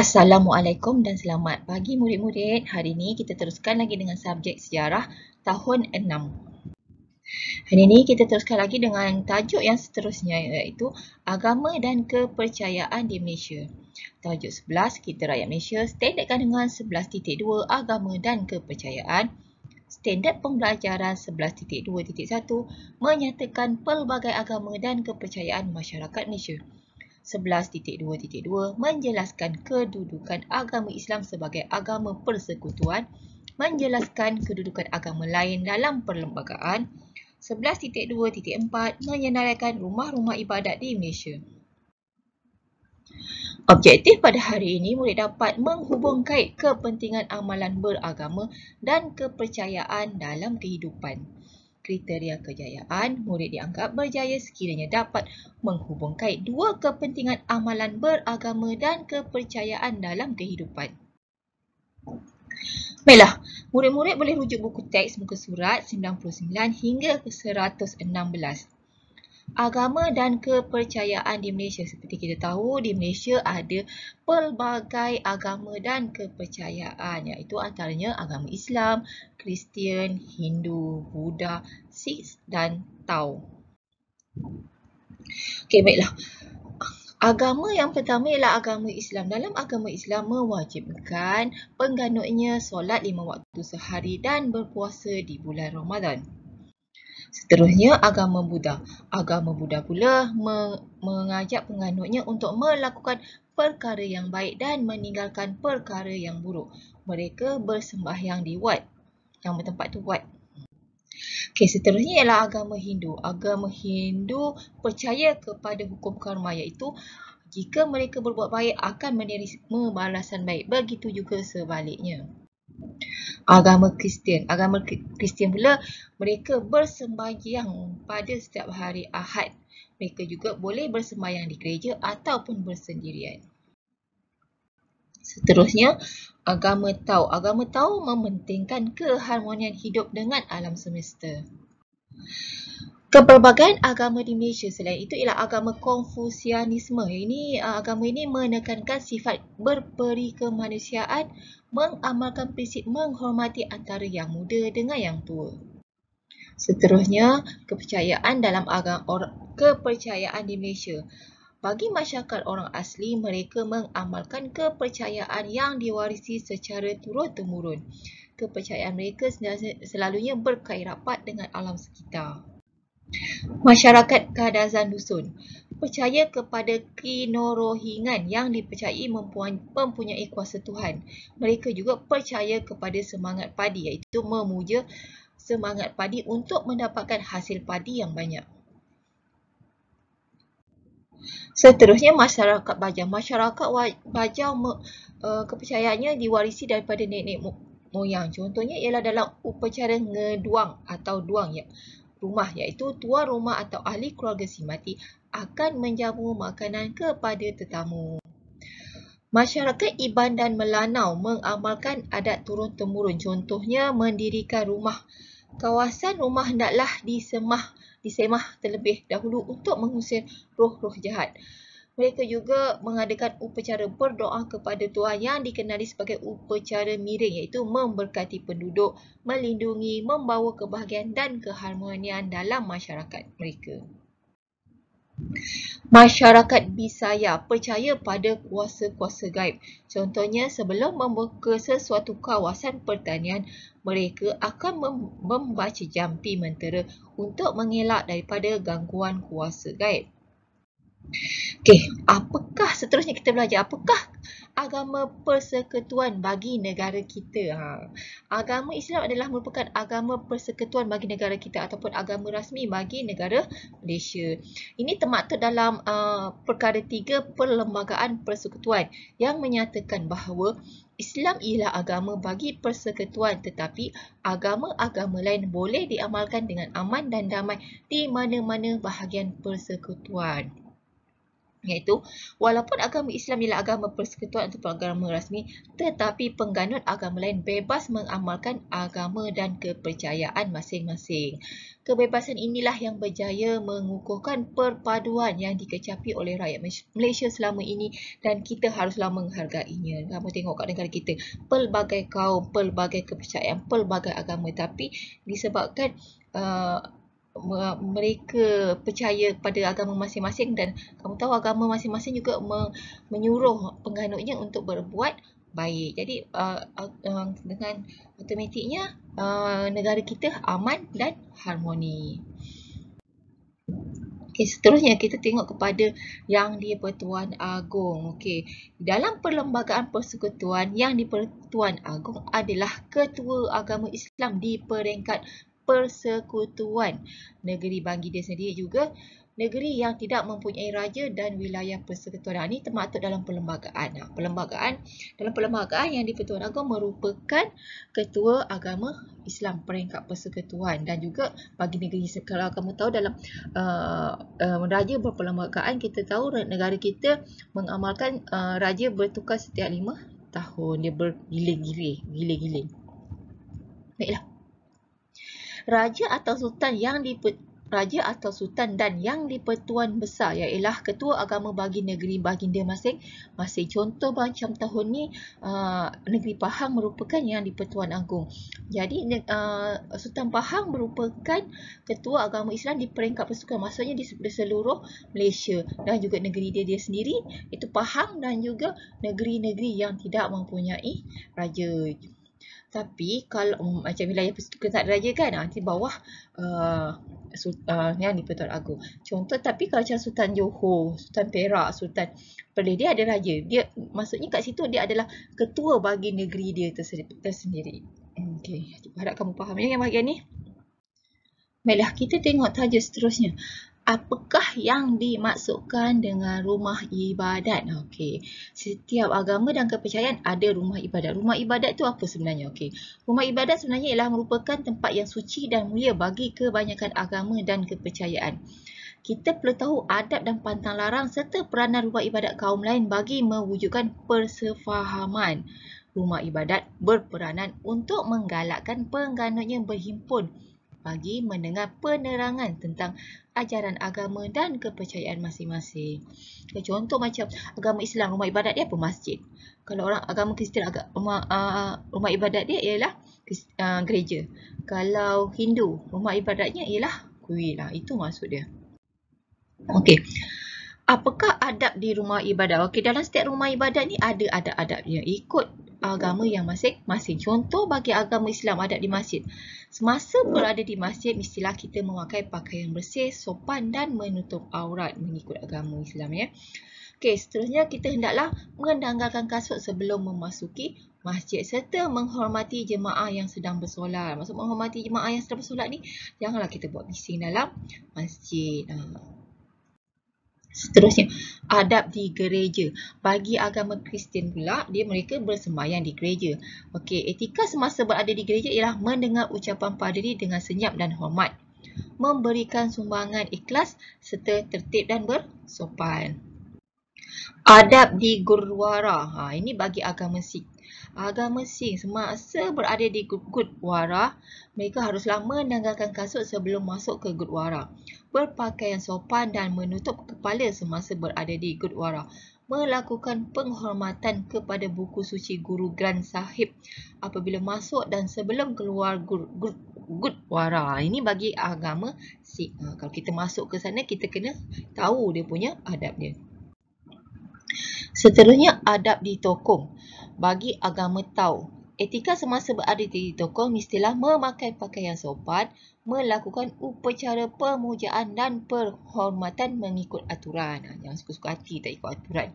Assalamualaikum dan selamat pagi murid-murid. Hari ini kita teruskan lagi dengan subjek sejarah tahun 6. Hari ini kita teruskan lagi dengan tajuk yang seterusnya iaitu agama dan kepercayaan di Malaysia. Tajuk 11, kita rakyat Malaysia, standard kandungan 11.2 agama dan kepercayaan. Standard pembelajaran 11.2.1 menyatakan pelbagai agama dan kepercayaan masyarakat Malaysia. 11.2.2 menjelaskan kedudukan agama Islam sebagai agama persekutuan, menjelaskan kedudukan agama lain dalam perlembagaan. 11.2.4 menyenaraikan rumah-rumah ibadat di Malaysia. Objektif pada hari ini, murid dapat menghubungkait kepentingan amalan beragama dan kepercayaan dalam kehidupan. Kriteria kejayaan, murid dianggap berjaya sekiranya dapat menghubungkait dua kepentingan amalan beragama dan kepercayaan dalam kehidupan. Baiklah, murid-murid boleh rujuk buku teks muka surat 99 hingga ke 116. Agama dan kepercayaan di Malaysia. Seperti kita tahu, di Malaysia ada pelbagai agama dan kepercayaan, iaitu antaranya agama Islam, Kristian, Hindu, Buddha, Sikh dan Tao. Okey, baiklah. Agama yang pertama ialah agama Islam. Dalam agama Islam mewajibkan pengganutnya solat 5 waktu sehari dan berpuasa di bulan Ramadan. Seterusnya, agama Buddha. Agama Buddha pula mengajak penganutnya untuk melakukan perkara yang baik dan meninggalkan perkara yang buruk. Mereka bersembahyang di wat. Yang bertempat tu wat. Okey, seterusnya ialah agama Hindu. Agama Hindu percaya kepada hukum karma, iaitu jika mereka berbuat baik akan menerima balasan baik. Begitu juga sebaliknya. Agama Kristian. Agama Kristian pula mereka bersembahyang pada setiap hari Ahad. Mereka juga boleh bersembahyang di gereja ataupun bersendirian. Seterusnya, agama Tao. Agama Tao mementingkan keharmonian hidup dengan alam semesta. Kepelbagaian agama di Malaysia selain itu ialah agama Konfusianisme. Agama ini menekankan sifat berperi kemanusiaan, mengamalkan prinsip menghormati antara yang muda dengan yang tua. Seterusnya, kepercayaan dalam kepercayaan di Malaysia. Bagi masyarakat orang asli, mereka mengamalkan kepercayaan yang diwarisi secara turun-temurun. Kepercayaan mereka selalunya berkait rapat dengan alam sekitar. Masyarakat Kadazan Dusun percaya kepada kinorohingan yang dipercayai mempunyai kuasa Tuhan. Mereka juga percaya kepada semangat padi, iaitu memuja semangat padi untuk mendapatkan hasil padi yang banyak. Seterusnya, masyarakat Bajau. Masyarakat Bajau kepercayaannya diwarisi daripada nenek moyang. Contohnya ialah dalam upacara ngeduang atau duang rumah, iaitu tuan rumah atau ahli keluarga si mati akan menjamu makanan kepada tetamu. Masyarakat Iban dan Melanau mengamalkan adat turun-temurun. Contohnya mendirikan rumah. Kawasan rumah hendaklah disemah terlebih dahulu untuk mengusir roh-roh jahat. Mereka juga mengadakan upacara berdoa kepada Tuhan yang dikenali sebagai upacara miring, iaitu memberkati penduduk, melindungi, membawa kebahagiaan dan keharmonian dalam masyarakat mereka. Masyarakat Bisaya percaya pada kuasa-kuasa gaib. Contohnya, sebelum membuka sesuatu kawasan pertanian, mereka akan membaca jampi mentera untuk mengelak daripada gangguan kuasa gaib. Okey, apakah seterusnya kita belajar? Apakah agama persekutuan bagi negara kita? Agama Islam adalah merupakan agama persekutuan bagi negara kita ataupun agama rasmi bagi negara Malaysia. Ini termaktub dalam perkara 3 Perlembagaan Persekutuan yang menyatakan bahawa Islam ialah agama bagi persekutuan, tetapi agama-agama lain boleh diamalkan dengan aman dan damai di mana-mana bahagian persekutuan. Iaitu, walaupun agama Islam ialah agama persekutuan atau agama rasmi, tetapi pengganut agama lain bebas mengamalkan agama dan kepercayaan masing-masing. Kebebasan inilah yang berjaya mengukuhkan perpaduan yang dikecapi oleh rakyat Malaysia selama ini dan kita haruslah menghargainya. Kamu tengok kat negara kita, pelbagai kaum, pelbagai kepercayaan, pelbagai agama, tapi disebabkan mereka percaya pada agama masing-masing dan kamu tahu agama masing-masing juga menyuruh penganutnya untuk berbuat baik. Jadi dengan automatiknya negara kita aman dan harmoni. Okey, seterusnya kita tengok kepada Yang di-Pertuan Agong. Okey, dalam perlembagaan persekutuan, Yang di-Pertuan Agong adalah ketua agama Islam di peringkat persekutuan. Negeri bagi dia sendiri juga negeri yang tidak mempunyai raja dan wilayah persekutuan. Ini termaktub dalam perlembagaan. Dalam perlembagaan Yang di-Pertuan Agong merupakan ketua agama Islam peringkat persekutuan dan juga bagi negeri. Kalau kamu tahu dalam raja berperlembagaan, kita tahu negara kita mengamalkan raja bertukar setiap 5 tahun. Dia bergiling-giling. Baiklah. Raja atau sultan dan Yang di-Pertuan Besar ialah ketua agama bagi negeri baginda masing-masing. Contoh macam tahun ni negeri Pahang merupakan Yang di-Pertuan Agong. Jadi Sultan Pahang merupakan ketua agama Islam di peringkat persekutuan, maksudnya di seluruh Malaysia dan juga negeri dia sendiri itu Pahang dan juga negeri-negeri yang tidak mempunyai raja. Tapi kalau macam wilayah persekutuan tak ada raja kan, di bawah Yang di-Pertuan Agong. Contoh, tapi kalau macam Sultan Johor, Sultan Perak, Sultan Perlis, dia ada raja. Dia maksudnya kat situ dia adalah ketua bagi negeri dia tersendiri. Okey, harap kamu faham yang bahagian ni. Baiklah, kita tengok tajuk seterusnya. Apakah yang dimaksudkan dengan rumah ibadat? Okey, setiap agama dan kepercayaan ada rumah ibadat. Rumah ibadat tu apa sebenarnya? Okey, rumah ibadat sebenarnya ialah merupakan tempat yang suci dan mulia bagi kebanyakan agama dan kepercayaan. Kita perlu tahu adab dan pantang larang serta peranan rumah ibadat kaum lain bagi mewujudkan persefahaman. Rumah ibadat berperanan untuk menggalakkan pengganutnya berhimpun bagi mendengar penerangan tentang ajaran agama dan kepercayaan masing-masing. Contoh macam agama Islam, rumah ibadat dia apa? Masjid. Kalau orang agama Kristian, rumah ibadat dia ialah gereja. Kalau Hindu, rumah ibadatnya ialah kuil. Itu maksud dia. Okey. Apakah adab di rumah ibadat? Okey, dalam setiap rumah ibadat ni ada adab-adabnya ikut agama yang masing-masing. Contoh bagi agama Islam, adab di masjid. Semasa berada di masjid, mestilah kita memakai pakaian bersih, sopan dan menutup aurat mengikut agama Islam ya. Okey, seterusnya kita hendaklah menanggalkan kasut sebelum memasuki masjid serta menghormati jemaah yang sedang bersolat. Maksud menghormati jemaah yang sedang bersolat ni, janganlah kita buat bising dalam masjid. Seterusnya, adab di gereja. Bagi agama Kristian pula, mereka bersembahyang di gereja. Okey, etika semasa berada di gereja ialah mendengar ucapan padri dengan senyap dan hormat, memberikan sumbangan ikhlas serta tertib dan bersopan. Adab di gurdwara. Ini bagi agama Sikh. Agama Sikh semasa berada di gurdwara, mereka haruslah menanggalkan kasut sebelum masuk ke gurdwara, berpakaian sopan dan menutup kepala semasa berada di gurdwara, melakukan penghormatan kepada buku suci Guru Granth Sahib apabila masuk dan sebelum keluar gurdwara. Ini bagi agama Sikh. Kalau kita masuk ke sana, kita kena tahu dia punya adab dia. Seterusnya, adab di tokong. Bagi agama Tao, etika semasa berada di tokong mestilah memakai pakaian sopan, melakukan upacara pemujaan dan perhormatan mengikut aturan. Jangan suka-suka hati tak ikut aturan.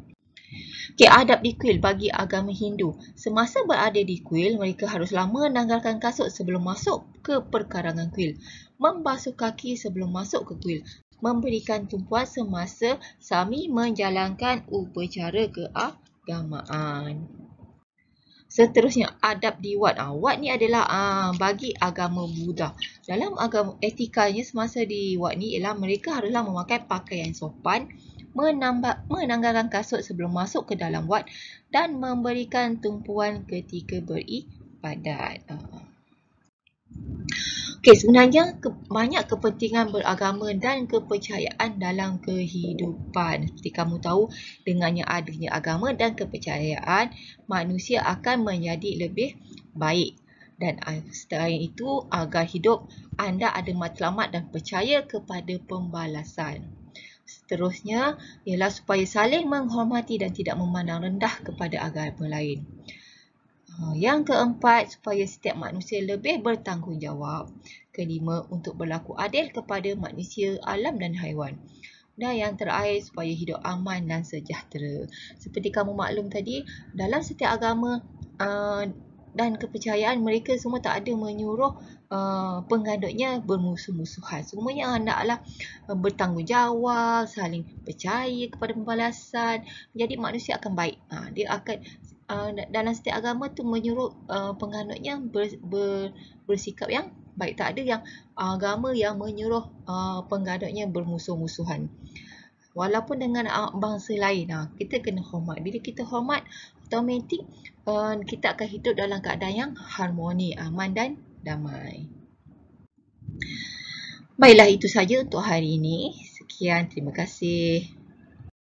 Okey, adab di kuil. Bagi agama Hindu, semasa berada di kuil, mereka haruslah menanggalkan kasut sebelum masuk ke perkarangan kuil, membasuh kaki sebelum masuk ke kuil, memberikan tumpuan semasa sami menjalankan upacara keagamaan. Seterusnya, adab di wat. Wat ni adalah bagi agama Buddha. Dalam agama etikanya semasa di wat ni ialah mereka haruslah memakai pakaian sopan, menanggalkan kasut sebelum masuk ke dalam wad dan memberikan tumpuan ketika beribadat. Okey, sebenarnya banyak kepentingan beragama dan kepercayaan dalam kehidupan. Seperti kamu tahu, dengannya adanya agama dan kepercayaan, manusia akan menjadi lebih baik. Dan selain itu, agar hidup anda ada matlamat dan percaya kepada pembalasan. Seterusnya, ialah supaya saling menghormati dan tidak memandang rendah kepada agama lain. Yang keempat, supaya setiap manusia lebih bertanggungjawab. Kelima, untuk berlaku adil kepada manusia, alam dan haiwan. Dan yang terakhir, supaya hidup aman dan sejahtera. Seperti kamu maklum tadi, dalam setiap agama dan kepercayaan, mereka semua tak ada menyuruh pengandutnya bermusuh-musuhan. Semuanya hendaklah bertanggungjawab, saling percaya kepada pembalasan. Jadi manusia akan baik. Dia akan dalam setiap agama tu menyuruh penganutnya bersikap yang baik. Tak ada yang agama yang menyuruh penganutnya bermusuh-musuhan. Walaupun dengan bangsa lain, kita kena hormat. Bila kita hormat, automatik kita akan hidup dalam keadaan yang harmoni, aman dan damai. Baiklah, itu saja untuk hari ini. Sekian, terima kasih.